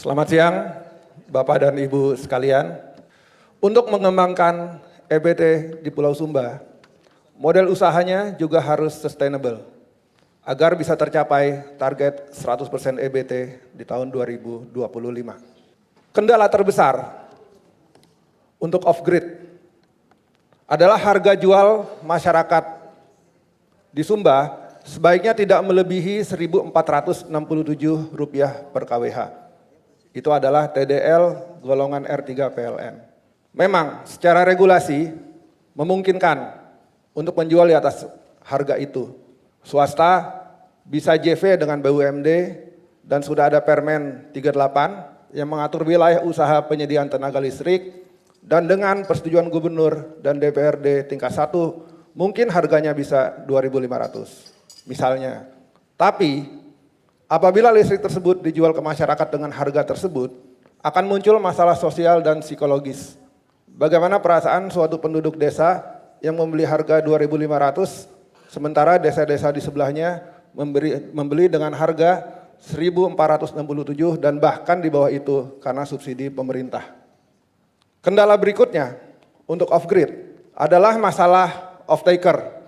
Selamat siang, Bapak dan Ibu sekalian. Untuk mengembangkan EBT di Pulau Sumba, model usahanya juga harus sustainable agar bisa tercapai target 100% EBT di tahun 2025. Kendala terbesar untuk off-grid adalah harga jual masyarakat di Sumba sebaiknya tidak melebihi Rp1.467 per kWh. Itu adalah TDL golongan R3 PLN. Memang secara regulasi memungkinkan untuk menjual di atas harga itu. Swasta bisa JV dengan BUMD dan sudah ada Permen 38 yang mengatur wilayah usaha penyediaan tenaga listrik dan dengan persetujuan gubernur dan DPRD tingkat 1 mungkin harganya bisa 2.500 misalnya. Tapi apabila listrik tersebut dijual ke masyarakat dengan harga tersebut, akan muncul masalah sosial dan psikologis. Bagaimana perasaan suatu penduduk desa yang membeli harga 2.500, sementara desa-desa di sebelahnya membeli dengan harga 1.467 dan bahkan di bawah itu karena subsidi pemerintah. Kendala berikutnya untuk off-grid adalah masalah off-taker.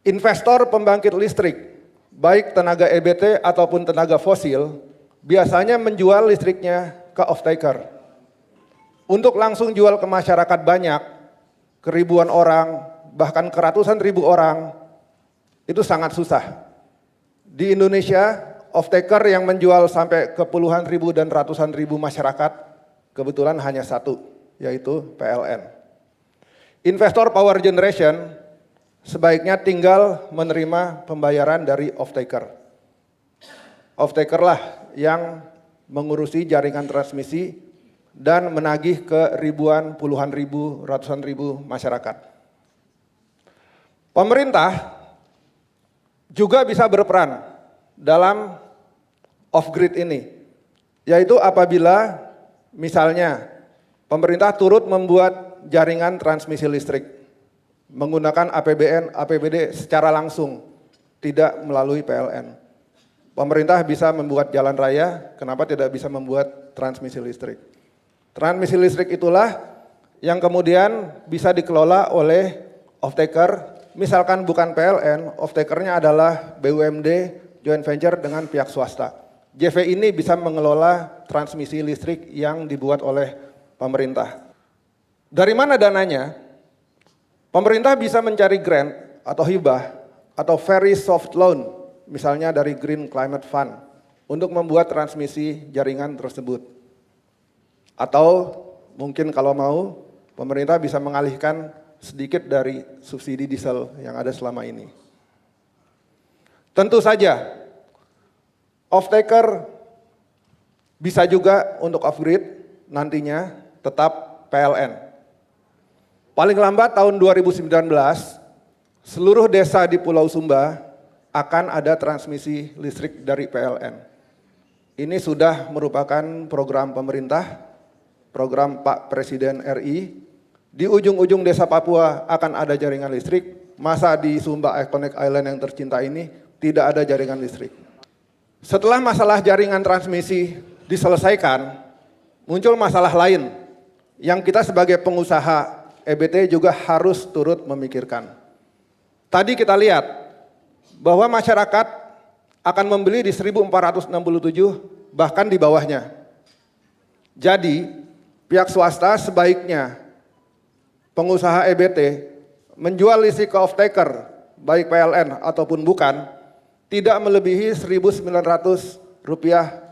Investor pembangkit listrik baik tenaga EBT ataupun tenaga fosil, biasanya menjual listriknya ke off-taker. Untuk langsung jual ke masyarakat banyak, ke ribuan orang, bahkan ke ratusan ribu orang, itu sangat susah. Di Indonesia, off-taker yang menjual sampai ke puluhan ribu dan ratusan ribu masyarakat, kebetulan hanya satu, yaitu PLN. Investor power generation sebaiknya tinggal menerima pembayaran dari off-taker. Off-taker lah yang mengurusi jaringan transmisi dan menagih ke ribuan, puluhan ribu, ratusan ribu masyarakat. Pemerintah juga bisa berperan dalam off-grid ini, yaitu apabila misalnya pemerintah turut membuat jaringan transmisi listrik menggunakan APBN, APBD secara langsung, tidak melalui PLN. Pemerintah bisa membuat jalan raya, kenapa tidak bisa membuat transmisi listrik? Transmisi listrik itulah yang kemudian bisa dikelola oleh off-taker, misalkan bukan PLN, off-takernya adalah BUMD, joint venture dengan pihak swasta. JV ini bisa mengelola transmisi listrik yang dibuat oleh pemerintah. Dari mana dananya? Pemerintah bisa mencari grant atau hibah atau very soft loan, misalnya dari Green Climate Fund, untuk membuat transmisi jaringan tersebut. Atau mungkin kalau mau, pemerintah bisa mengalihkan sedikit dari subsidi diesel yang ada selama ini. Tentu saja, off-taker bisa juga untuk off-grid nantinya tetap PLN. Paling lambat tahun 2019, seluruh desa di Pulau Sumba akan ada transmisi listrik dari PLN. Ini sudah merupakan program pemerintah, program Pak Presiden RI. Di ujung-ujung desa Papua akan ada jaringan listrik, masa di Sumba Iconic Island yang tercinta ini tidak ada jaringan listrik. Setelah masalah jaringan transmisi diselesaikan, muncul masalah lain yang kita sebagai pengusaha EBT juga harus turut memikirkan. Tadi kita lihat bahwa masyarakat akan membeli di 1.467 bahkan di bawahnya. Jadi pihak swasta sebaiknya pengusaha EBT menjual listrik ke off-taker baik PLN ataupun bukan tidak melebihi Rp1.900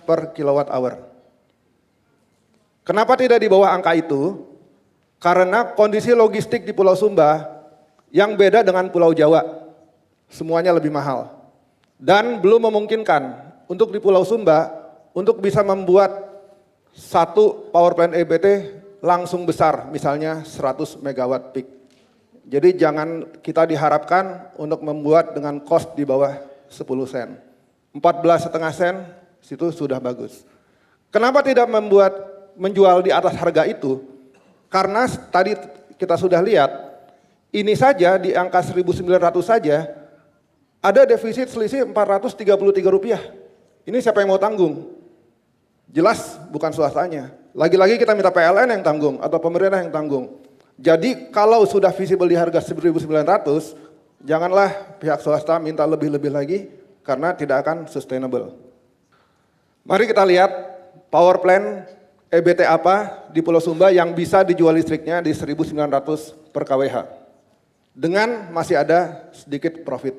per kilowatt hour. Kenapa tidak di bawah angka itu? Karena kondisi logistik di Pulau Sumba yang beda dengan Pulau Jawa, semuanya lebih mahal. Dan belum memungkinkan untuk di Pulau Sumba untuk bisa membuat satu power plant EBT langsung besar, misalnya 100 megawatt peak. Jadi jangan kita diharapkan untuk membuat dengan cost di bawah 10 sen. 14,5 sen, situ sudah bagus. Kenapa tidak menjual di atas harga itu? Karena tadi kita sudah lihat, ini saja di angka 1.900 saja, ada defisit selisih Rp433. Ini siapa yang mau tanggung? Jelas bukan swastanya. Lagi-lagi kita minta PLN yang tanggung atau pemerintah yang tanggung. Jadi kalau sudah visible di harga 1.900, janganlah pihak swasta minta lebih-lebih lagi karena tidak akan sustainable. Mari kita lihat power plant EBT apa di Pulau Sumba yang bisa dijual listriknya di 1.900 per kWh. Dengan masih ada sedikit profit.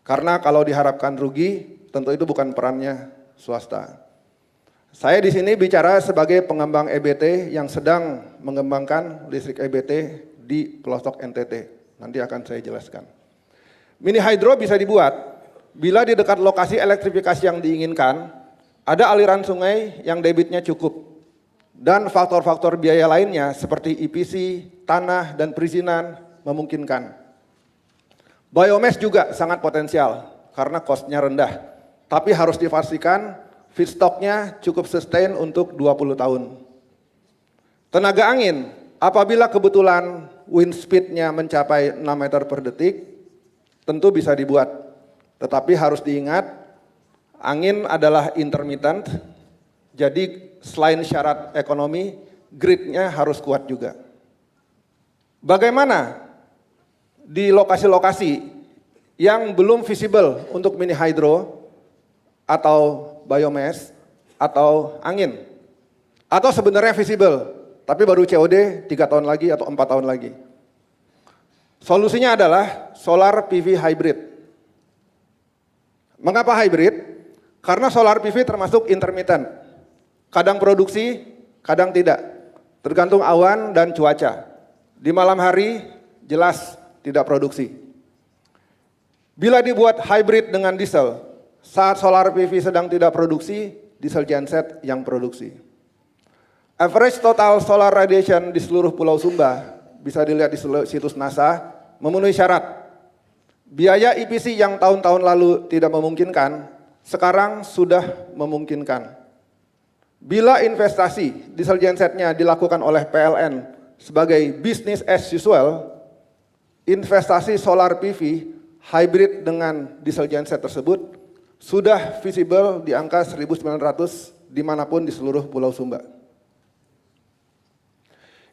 Karena kalau diharapkan rugi, tentu itu bukan perannya swasta. Saya di sini bicara sebagai pengembang EBT yang sedang mengembangkan listrik EBT di pelosok NTT. Nanti akan saya jelaskan. Mini hydro bisa dibuat bila di dekat lokasi elektrifikasi yang diinginkan, ada aliran sungai yang debitnya cukup. Dan faktor-faktor biaya lainnya seperti EPC, tanah, dan perizinan memungkinkan. Biomass juga sangat potensial karena cost-nya rendah. Tapi harus dipastikan feedstock-nya cukup sustain untuk 20 tahun. Tenaga angin, apabila kebetulan wind speed-nya mencapai 6 meter per detik, tentu bisa dibuat. Tetapi harus diingat, angin adalah intermittent, jadi selain syarat ekonomi, grid-nya harus kuat juga. Bagaimana di lokasi-lokasi yang belum visible untuk mini hydro atau biomass atau angin, atau sebenarnya visible tapi baru COD 3 tahun lagi atau 4 tahun lagi. Solusinya adalah solar PV hybrid. Mengapa hybrid? Karena solar PV termasuk intermittent, kadang produksi, kadang tidak, tergantung awan dan cuaca. Di malam hari jelas tidak produksi. Bila dibuat hybrid dengan diesel, saat solar PV sedang tidak produksi, diesel genset yang produksi. Average total solar radiation di seluruh Pulau Sumba, bisa dilihat di situs NASA, memenuhi syarat. Biaya EPC yang tahun-tahun lalu tidak memungkinkan, sekarang sudah memungkinkan. Bila investasi diesel gensetnya dilakukan oleh PLN sebagai business as usual, investasi solar PV hybrid dengan diesel genset tersebut sudah visible di angka 1.900 dimanapun di seluruh Pulau Sumba.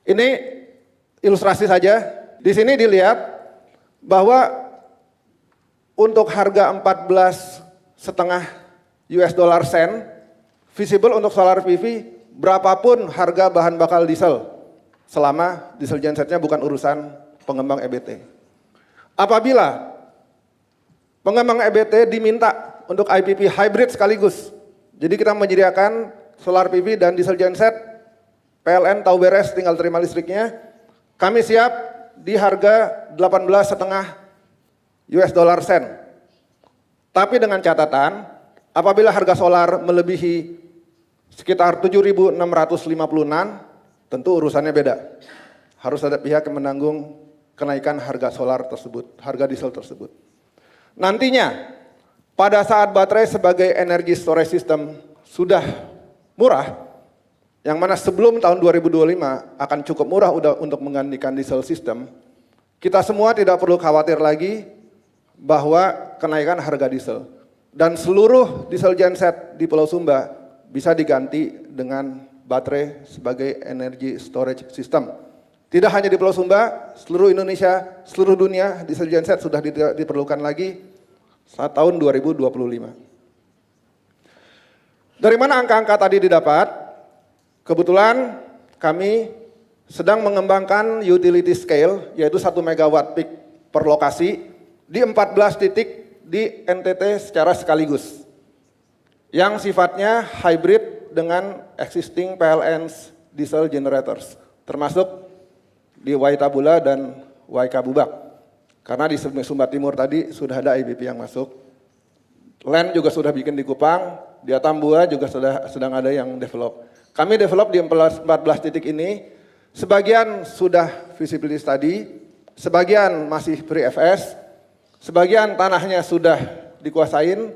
Ini ilustrasi saja. Di sini dilihat bahwa untuk harga 14,5 US dollar sen, visible untuk solar PV berapapun harga bahan bakal diesel, selama diesel gensetnya bukan urusan pengembang EBT. Apabila pengembang EBT diminta untuk IPP hybrid sekaligus. Jadi kita menyediakan solar PV dan diesel genset, PLN tahu beres tinggal terima listriknya. Kami siap di harga 18,5 US dollar sen. Tapi dengan catatan, apabila harga solar melebihi sekitar 7.656, tentu urusannya beda. Harus ada pihak yang menanggung kenaikan harga solar tersebut, harga diesel tersebut. Nantinya, pada saat baterai sebagai energi storage system sudah murah, yang mana sebelum tahun 2025 akan cukup murah untuk menggantikan diesel system, kita semua tidak perlu khawatir lagi bahwa kenaikan harga diesel. Dan seluruh diesel genset di Pulau Sumba bisa diganti dengan baterai sebagai energi storage system. Tidak hanya di Pulau Sumba, seluruh Indonesia, seluruh dunia diesel genset sudah diperlukan lagi saat tahun 2025. Dari mana angka-angka tadi didapat? Kebetulan kami sedang mengembangkan utility scale, yaitu 1 megawatt peak per lokasi di 14 titik di NTT secara sekaligus. Yang sifatnya hybrid dengan existing PLN diesel generators, termasuk di Waitabula dan Waikabubak. Karena di Sumba Timur tadi sudah ada IPP yang masuk. Land juga sudah bikin di Kupang, di Atambua juga sedang ada yang develop. Kami develop di 14 titik ini, sebagian sudah feasibility study, sebagian masih pre-FS, sebagian tanahnya sudah dikuasain,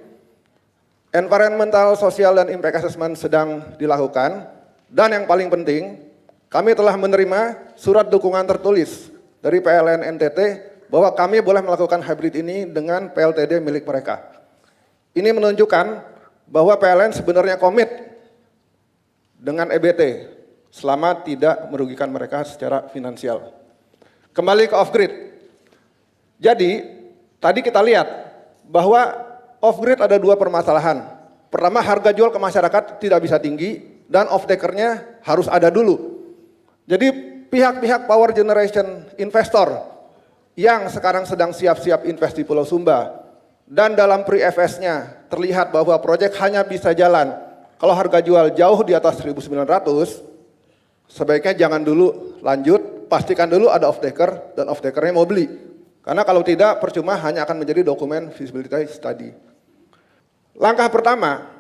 environmental, social, dan impact assessment sedang dilakukan, dan yang paling penting, kami telah menerima surat dukungan tertulis dari PLN NTT bahwa kami boleh melakukan hybrid ini dengan PLTD milik mereka. Ini menunjukkan bahwa PLN sebenarnya komit dengan EBT selama tidak merugikan mereka secara finansial. Kembali ke off-grid. Jadi, tadi kita lihat bahwa off-grid ada dua permasalahan. Pertama, harga jual ke masyarakat tidak bisa tinggi dan off-takernya harus ada dulu. Jadi, pihak-pihak power generation investor yang sekarang sedang siap-siap invest di Pulau Sumba dan dalam pre-FS-nya terlihat bahwa proyek hanya bisa jalan kalau harga jual jauh di atas 1.900, sebaiknya jangan dulu lanjut, pastikan dulu ada off-taker dan off-takernya mau beli. Karena kalau tidak percuma hanya akan menjadi dokumen feasibility study. Langkah pertama,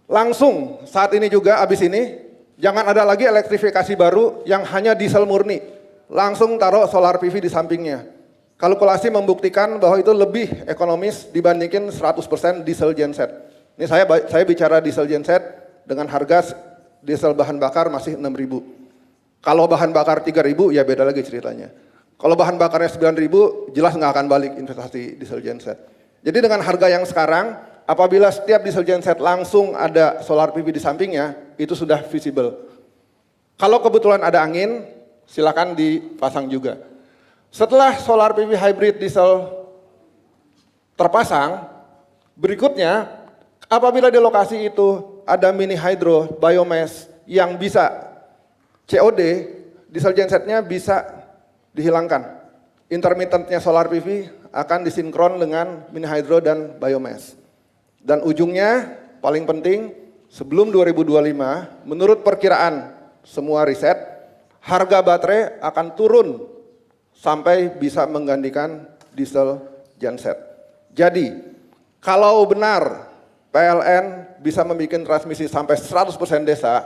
langsung saat ini juga habis ini, jangan ada lagi elektrifikasi baru yang hanya diesel murni. Langsung taruh solar PV di sampingnya. Kalkulasi membuktikan bahwa itu lebih ekonomis dibandingin 100% diesel genset. Ini saya bicara diesel genset dengan harga diesel bahan bakar masih 6.000. Kalau bahan bakar 3.000 ya beda lagi ceritanya. Kalau bahan bakarnya 9.000 jelas nggak akan balik investasi diesel genset. Jadi dengan harga yang sekarang, apabila setiap diesel genset langsung ada solar PV di sampingnya, itu sudah visible. Kalau kebetulan ada angin, silakan dipasang juga. Setelah solar PV hybrid diesel terpasang, berikutnya apabila di lokasi itu ada mini hydro biomass yang bisa COD, diesel gensetnya bisa dihilangkan. Intermittentnya solar PV akan disinkron dengan mini hydro dan biomass. Dan ujungnya paling penting sebelum 2025 menurut perkiraan semua riset harga baterai akan turun sampai bisa menggantikan diesel genset. Jadi kalau benar PLN bisa membuat transmisi sampai 100% desa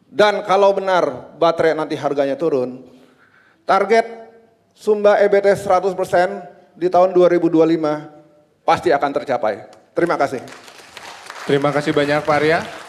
dan kalau benar baterai nanti harganya turun, target Sumba EBT 100% di tahun 2025 pasti akan tercapai. Terima kasih. Terima kasih banyak Pak Arya.